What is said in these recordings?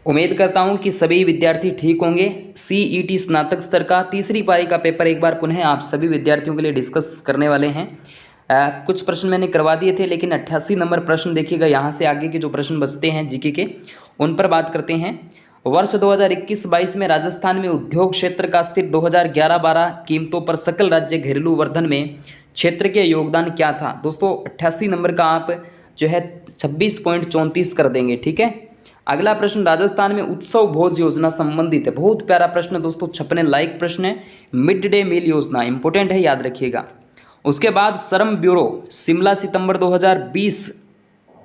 उम्मीद करता हूं कि सभी विद्यार्थी ठीक होंगे। सीईटी स्नातक स्तर का तीसरी पारी का पेपर एक बार पुनः आप सभी विद्यार्थियों के लिए डिस्कस करने वाले हैं। कुछ प्रश्न मैंने करवा दिए थे, लेकिन 88 नंबर प्रश्न देखिएगा, यहाँ से आगे के जो प्रश्न बचते हैं जीके के, उन पर बात करते हैं। वर्ष 2021-22 में राजस्थान में उद्योग क्षेत्र का स्थिर 2011-12 कीमतों पर सकल राज्य घरेलू वर्धन में क्षेत्र के योगदान क्या था। दोस्तों 88 नंबर का आप जो है 26.34 कर देंगे, ठीक है। अगला प्रश्न राजस्थान में उत्सव भोज योजना संबंधित है, बहुत प्यारा प्रश्न दोस्तों, 56 लाइक प्रश्न है। मिड डे मील योजना इंपॉर्टेंट है, याद रखिएगा। उसके बाद श्रम ब्यूरो शिमला सितंबर 2020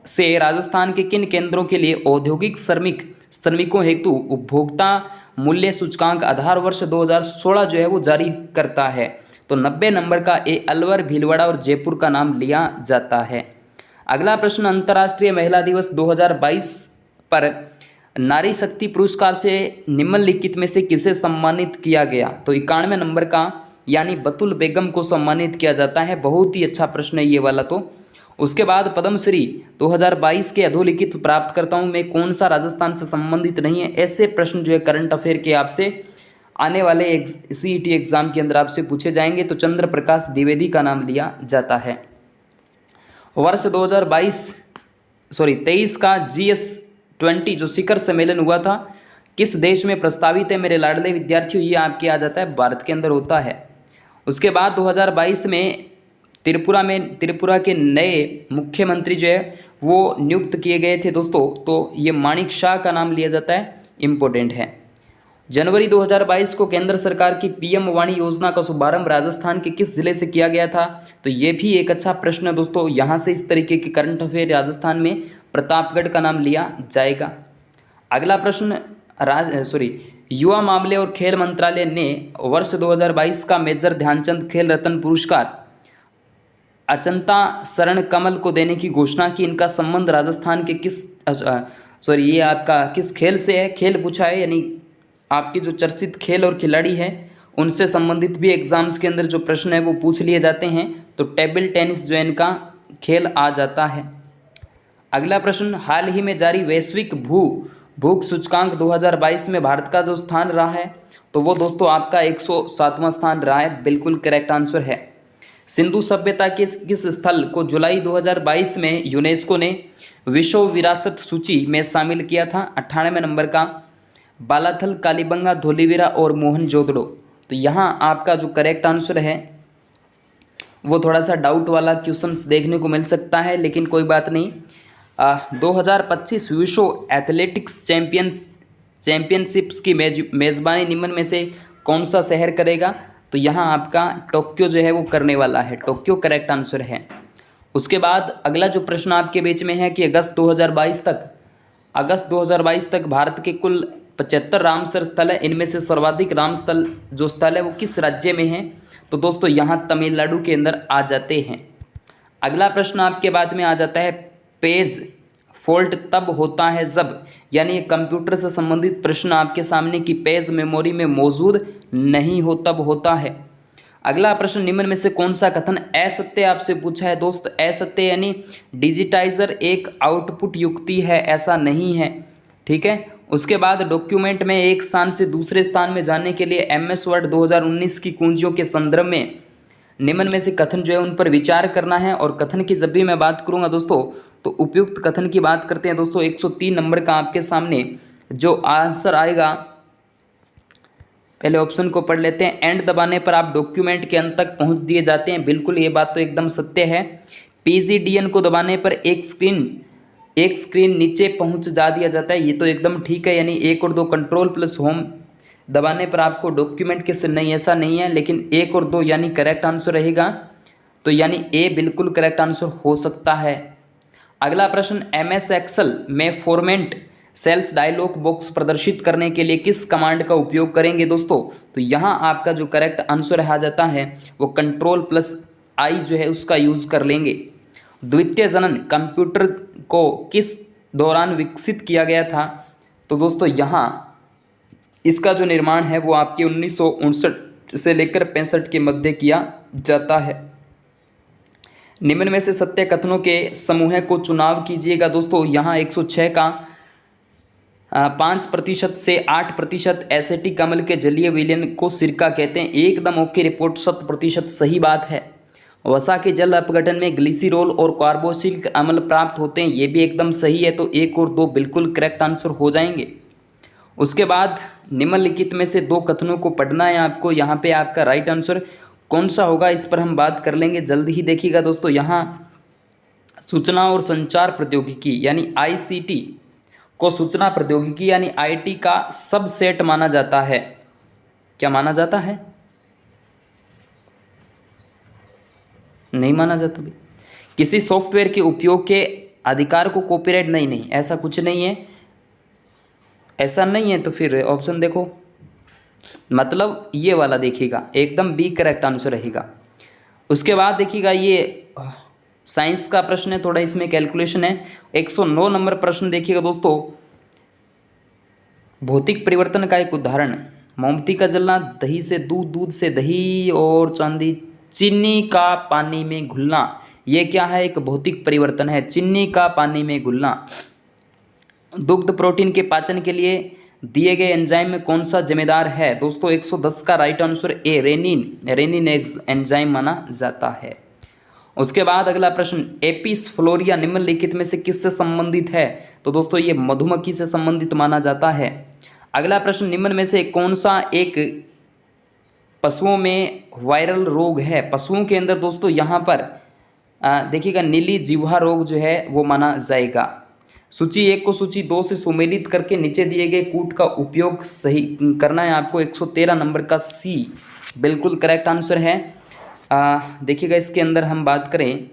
से राजस्थान के किन केंद्रों के लिए औद्योगिक श्रमिकों हेतु उपभोक्ता मूल्य सूचकांक आधार वर्ष 2016 जो है वो जारी करता है। तो 90 नंबर का ए अलवर, भीलवाड़ा और जयपुर का नाम लिया जाता है। अगला प्रश्न अंतर्राष्ट्रीय महिला दिवस 2022 पर नारी शक्ति पुरस्कार से निम्नलिखित में से किसे सम्मानित किया गया। तो 91 नंबर का यानी बतुल बेगम को सम्मानित किया जाता है। बहुत ही अच्छा प्रश्न है ये वाला। तो उसके बाद पद्मश्री 2022 के अधोलिखित प्राप्तकर्ताओं में कौन सा राजस्थान से संबंधित नहीं है। ऐसे प्रश्न जो है करंट अफेयर के आपसे आने वाले सीईटी एग्जाम के अंदर आपसे पूछे जाएंगे। तो चंद्र प्रकाश द्विवेदी का नाम लिया जाता है। वर्ष 23 का GS20 जो शिखर सम्मेलन हुआ था किस देश में प्रस्तावित है मेरे लाडले विद्यार्थियों, ये आपके आ जाता है, भारत के अंदर होता है। उसके बाद 2022 में त्रिपुरा के नए मुख्यमंत्री जो है वो नियुक्त किए गए थे दोस्तों। तो ये माणिक शाह का नाम लिया जाता है, इम्पोर्टेंट है। जनवरी 2022 को केंद्र सरकार की पीएम वाणी योजना का शुभारंभ राजस्थान के किस जिले से किया गया था। तो ये भी एक अच्छा प्रश्न है दोस्तों। यहाँ से इस तरीके के करंट अफेयर राजस्थान में प्रतापगढ़ का नाम लिया जाएगा। अगला प्रश्न युवा मामले और खेल मंत्रालय ने वर्ष 2022 का मेजर ध्यानचंद खेल रत्न पुरस्कार अचंता शरण कमल को देने की घोषणा की। इनका संबंध राजस्थान के ये आपका किस खेल से है, खेल पूछा है, यानी आपके जो चर्चित खेल और खिलाड़ी हैं उनसे संबंधित भी एग्जाम्स के अंदर जो प्रश्न है वो पूछ लिए जाते हैं। तो टेबल टेनिस जो है इनका खेल आ जाता है। अगला प्रश्न हाल ही में जारी वैश्विक भूख सूचकांक 2022 में भारत का जो स्थान रहा है तो वो दोस्तों आपका 107वां स्थान रहा है, बिल्कुल करेक्ट आंसर है। सिंधु सभ्यता के किस स्थल को जुलाई 2022 में यूनेस्को ने विश्व विरासत सूची में शामिल किया था। 98 नंबर का बालाथल, कालीबंगा, धोलीवीरा और मोहनजोदड़ो। तो यहाँ आपका जो करेक्ट आंसर है वो थोड़ा सा डाउट वाला क्वेश्चंस देखने को मिल सकता है, लेकिन कोई बात नहीं। 2025 विश्व एथलेटिक्स चैंपियनशिप्स की मेज़बानी निम्न में से कौन सा शहर करेगा। तो यहाँ आपका टोक्यो जो है वो करने वाला है, टोक्यो करेक्ट आंसर है। उसके बाद अगला जो प्रश्न आपके बीच में है कि अगस्त 2022 तक भारत के कुल 75 रामसर स्थल है, इनमें से सर्वाधिक रामस्थल जो स्थल है वो किस राज्य में है। तो दोस्तों यहाँ तमिलनाडु के अंदर आ जाते हैं। अगला प्रश्न आपके बाद में आ जाता है पेज फॉल्ट तब होता है जब, यानी कंप्यूटर से संबंधित प्रश्न आपके सामने की पेज मेमोरी में मौजूद नहीं हो तब होता है। अगला प्रश्न निम्न में से कौन सा कथन असत्य आपसे पूछा है दोस्त। असत्य यानी डिजिटाइजर एक आउटपुट युक्ति है, ऐसा नहीं है, ठीक है। उसके बाद डॉक्यूमेंट में एक स्थान से दूसरे स्थान में जाने के लिए MS वर्ड 2019 की कुंजियों के संदर्भ में निम्न में से कथन जो है उन पर विचार करना है। और कथन की जब भी मैं बात करूंगा दोस्तों तो उपयुक्त कथन की बात करते हैं दोस्तों। 103 नंबर का आपके सामने जो आंसर आएगा, पहले ऑप्शन को पढ़ लेते हैं। एंड दबाने पर आप डॉक्यूमेंट के अंत तक पहुंच दिए जाते हैं, बिल्कुल ये बात तो एकदम सत्य है। PGDN को दबाने पर एक स्क्रीन नीचे पहुंच जा दिया जाता है, ये तो एकदम ठीक है। यानी 1 और 2 कंट्रोल प्लस होम दबाने पर आपको डॉक्यूमेंट के नहीं, ऐसा नहीं है, लेकिन 1 और 2 यानी करेक्ट आंसर रहेगा। तो यानी A बिल्कुल करेक्ट आंसर हो सकता है। अगला प्रश्न MS एक्सेल में फॉर्मेट सेल्स डायलॉग बॉक्स प्रदर्शित करने के लिए किस कमांड का उपयोग करेंगे दोस्तों। तो यहाँ आपका जो करेक्ट आंसर आ जाता है वो Ctrl+I जो है उसका यूज़ कर लेंगे। द्वितीय जनन कंप्यूटर को किस दौरान विकसित किया गया था। तो दोस्तों यहाँ इसका जो निर्माण है वो आपके 1959 से लेकर 65 के मध्य किया जाता है। निम्न में से सत्य कथनों के समूह को चुनाव कीजिएगा दोस्तों। यहाँ 106 का 5% से 8% एसिटिक अम्ल के जलीय विलयन को सिरका कहते हैं। एकदम ओके रिपोर्ट, 100% सही बात है। वसा के जल अपघटन में ग्लिसरॉल और कार्बोक्सिलिक अम्ल प्राप्त होते हैं, ये भी एकदम सही है। तो 1 और 2 बिल्कुल करेक्ट आंसर हो जाएंगे। उसके बाद निम्नलिखित में से 2 कथनों को पढ़ना है आपको। यहाँ पे आपका राइट आंसर कौन सा होगा इस पर हम बात कर लेंगे, जल्द ही देखिएगा दोस्तों। यहाँ सूचना और संचार प्रौद्योगिकी यानी ICT को सूचना प्रौद्योगिकी यानी IT का सबसेट माना जाता है। क्या माना जाता है? नहीं माना जाता भाई। किसी सॉफ्टवेयर के उपयोग के अधिकार को कॉपीराइट नहीं, ऐसा कुछ नहीं है। ऐसा नहीं है तो फिर ऑप्शन देखो, मतलब ये वाला देखिएगा, एकदम बी करेक्ट आंसर रहेगा। उसके बाद देखिएगा ये साइंस का प्रश्न है, थोड़ा इसमें कैलकुलेशन है। 109 नंबर प्रश्न देखिएगा दोस्तों। भौतिक परिवर्तन का एक उदाहरण, मोमबत्ती का जलना, दही से दूध, दूध से दही और चांदी, चीनी का पानी में घुलना। ये क्या है? एक भौतिक परिवर्तन है, चीनी का पानी में घुलना। दुग्ध प्रोटीन के पाचन के लिए दिए गए एंजाइम में कौन सा जिम्मेदार है? दोस्तों 110 का right answer A, renin enzyme माना जाता है। उसके बाद अगला प्रश्न, एपिस फ्लोरिया निम्नलिखित में से किससे संबंधित है? तो दोस्तों ये मधुमक्खी से संबंधित माना जाता है। अगला प्रश्न, निम्न में से कौन सा एक पशुओं में वायरल रोग है? पशुओं के अंदर दोस्तों यहाँ पर देखिएगा नीली जिह्वा रोग जो है वो माना जाएगा। सूची 1 को सूची 2 से सुमेलित करके नीचे दिए गए कूट का उपयोग सही करना है आपको। 113 नंबर का सी बिल्कुल करेक्ट आंसर है। देखिएगा इसके अंदर हम बात करें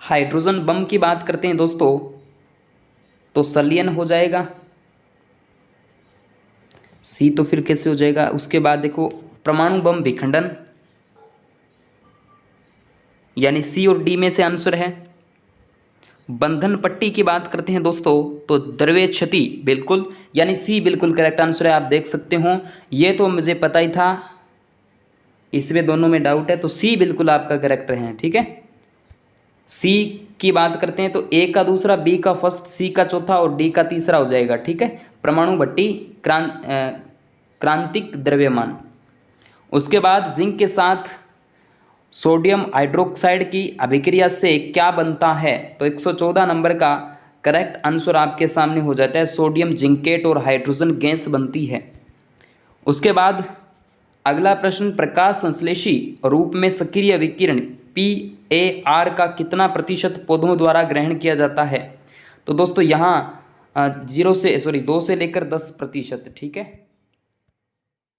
हाइड्रोजन बम की बात करते हैं दोस्तों, तो संलयन हो जाएगा सी, तो फिर कैसे हो जाएगा? उसके बाद देखो परमाणु बम विखंडन यानी सी और डी में से आंसर है। बंधन पट्टी की बात करते हैं दोस्तों, तो द्रव्य क्षति बिल्कुल यानी सी बिल्कुल करेक्ट आंसर है। आप देख सकते हो, ये तो मुझे पता ही था, इसमें दोनों में डाउट है, तो सी बिल्कुल आपका करेक्ट है। ठीक है, सी की बात करते हैं तो ए का दूसरा, बी का फर्स्ट, सी का चौथा और डी का तीसरा हो जाएगा। ठीक है, परमाणु भट्टी क्रांतिक द्रव्यमान। उसके बाद जिंक के साथ सोडियम हाइड्रोक्साइड की अभिक्रिया से क्या बनता है? तो 114 नंबर का करेक्ट आंसर आपके सामने हो जाता है, सोडियम जिंकेट और हाइड्रोजन गैस बनती है। उसके बाद अगला प्रश्न, प्रकाश संश्लेषी रूप में सक्रिय विकिरण PAR का कितना प्रतिशत पौधों द्वारा ग्रहण किया जाता है? तो दोस्तों यहाँ 2 से लेकर 10%। ठीक है।